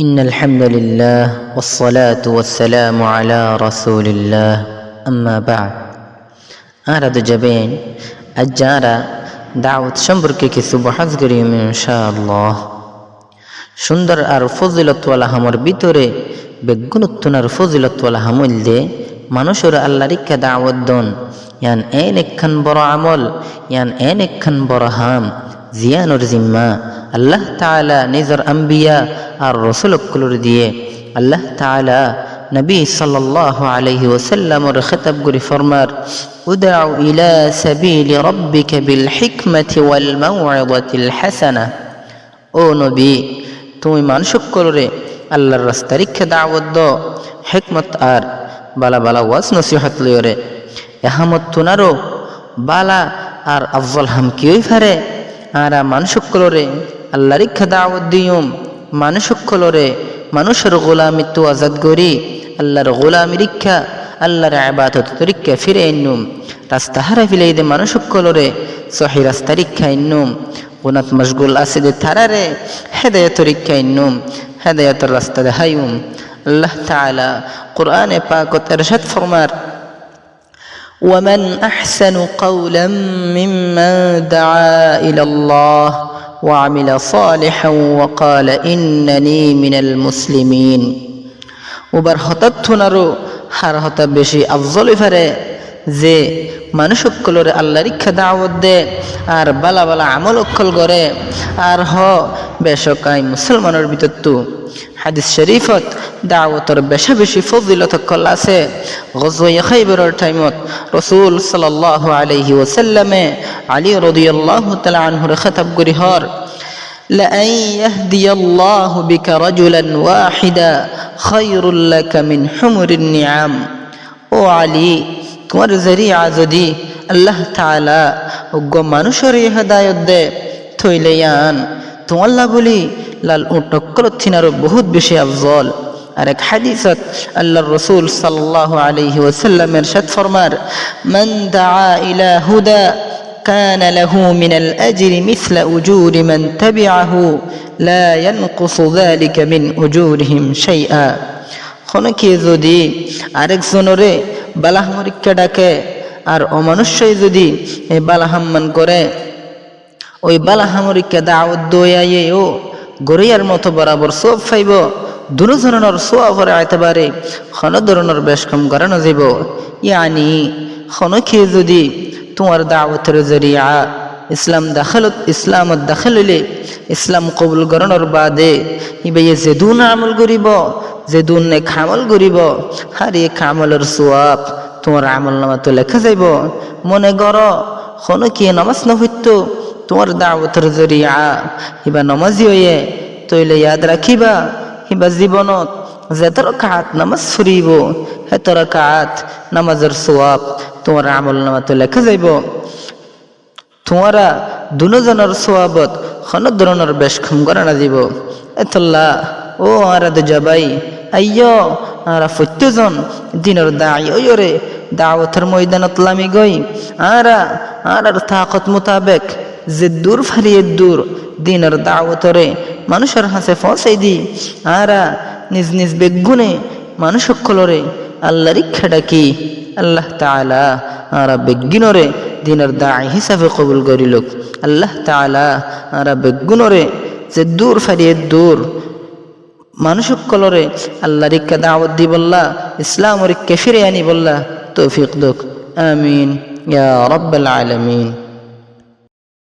إن الحمد لله والصلاة والسلام على رسول الله أما بعد أراد جبين الجارة دعوة شمبرك كسبحات قريم إن شاء الله সুন্দর আর ফজিলতওয়ালা হামর ভিতরে বেগুণত্বনার ফজিলতওয়ালা হামল দে মানুষের আল্লাহর ইচ্ছা দাওয়াত দন ইয়ান একখান বড় আমল ইয়ান একখান বড় হাম জিয়ানোর জিম্মা আল্লাহ তাআলা নিজের আম্বিয়া আর রাসূলকুলোর দিয়ে আল্লাহ তাআলা নবী সাল্লাল্লাহু আলাইহি ওয়াসাল্লামের খেতাব করে ফরমার উদউ ইলা সাবিলি রাব্বিকা বিল হিকমাতি ওয়াল মাউইযাতিল হাসানা। ও নবী, তুমি মানুষকুলোরে আল্লাহর রাস্তার ইচ্ছা দাওয়াত দাও, হিকমত আর বালা বালা ওয়াজ নসিহত লইরে এহামত তুনারো বালা আর আফজল হাম কিই ফারে আর মানুষকুলোরে আল্লাহর ইচ্ছা দাওয়াত দিউম, মানুষকুলোরে মানুষের গোলামিত্ব আজাদ করি আল্লাহর গোলামির ইচ্ছা আল্লাহর ইবাদত তরিকা ফিরে আইনুম, রাস্তা হারা ফিলাই দে মানুষকুলোরে সহি রাস্তার ইচ্ছা আইনুম, গুনাত মশগুল আছে যে তারারে হেদায়েতের ইচ্ছা আইনুম, হেদায়েতের রাস্তা দেখাইউম। আল্লাহ তাআলা কোরআনে পাকত ইরশাদ ফরমার ومن أحسن قولا ممن دعا إلى الله وعمل صالحا وقال إنني من المسلمين। ওবার হঠাৎ থুনারো হার হতা বেশি আফজল ফারে যে মানুষকুলোরে আল্লাহর ইচ্ছা দাওয়াত দে আর বালা বালা আমল অক্ষল করে আর বেশকাই মুসলমানের ভিতর তো হাদিস শরীফত দাওয়াতর বেশা বেশি ফজিলত অক্ষল আছে। গজওয়ে খাইবরের টাইমত রাসূল সাল্লাল্লাহু আলাইহি ওয়াসাল্লামে আলী রাদিয়াল্লাহু তাআলা আনহুর খেতাব করি হর لأن يهدي الله بك رجلا واحدا خير لك من حمر النعام। ও আলী, তোমার জরিয়া যদি আল্লাহ তাআলা ওগো মানুষের হেদায়েত দে থইলে ইয়ান তোমার বলি লাল উটকল থিনারও বহুত বেশি আফজল। আর এক হাদিসত আল্লাহর রাসূল সাল্লাল্লাহু আলাইহি ওয়াসাল্লাম ইরশাদ ফরমার মান দাআ ইলা হুদা كان له من الأجر مثل أجور من تبعه لا ينقص ذلك من أجورهم شيئا। খনকে যদি আরেকজনরে বালাহামরিকা ডাকে আর অমানুষ্যই যদি এই বালাহাম্মান করে ওই বালাহামরিকা দাওয়াত দয়ায়েও গরিয়ার মতো বরাবর সব ফাইব, দুনো ধরনের সোয়াবরে আইতেবারে খন ধরনের বেশ কম করানো যাব। ইয়ানি খনকে যদি তোমার দাওয়াতের জরিয়া ইসলামত দাখিল হইলে ইসলাম কবুল করানোর বাদে ইবাইয়ে যেদুন আমল করিব যেদুন নেক আমল করিব আর এই আমলের সোয়াব তোমার আমল নামাতে লেখা যাইব। মনে কর কি নামাজ না হইতো তোমার দাওয়াতের জরিয়া ইবা নমাজি হইয়ে তইলে ইয়াদ রাখিবা ইবা জীবনত যেত রাকাত নামাজ ফুরিব হেত রাকাত নামাজের সোয়াব তোমার আমল নামাতে লেখা যাইব। তোমারা দুজনের সোয়াবত খন ধরনের বেশ কম করা না দিব। এতল্লা ও আরাদ জবাই আইয় আরা প্রত্যেকজন দিনের দায়ী ওরে দাওয়াতের ময়দানত লামি গই আর তাকত মোতাবেক যে দূর ফারিয়ে দূর দিনের দাওয়াতরে মানুষের হাসে ফসাই দি আর নিজ নিজ বেগুনে মানুষ সকলরে আল্লাহর ইচ্ছা ডাকি আল্লাহ তাআলা আর বেগুনরে দিনের দায়ী হিসাবে কবুল করিল। আল্লাহ তাআলা আর বেগুনরে যে দূর ফারিয়ে দূর মানুষ সকলরে আল্লাহর ইচ্ছা দাওয়াত দি বললা ইসলামের ইচ্ছা ফিরে আনি বললা তৌফিক দোক। আমিন ইয়া রাব্বাল আলামিন।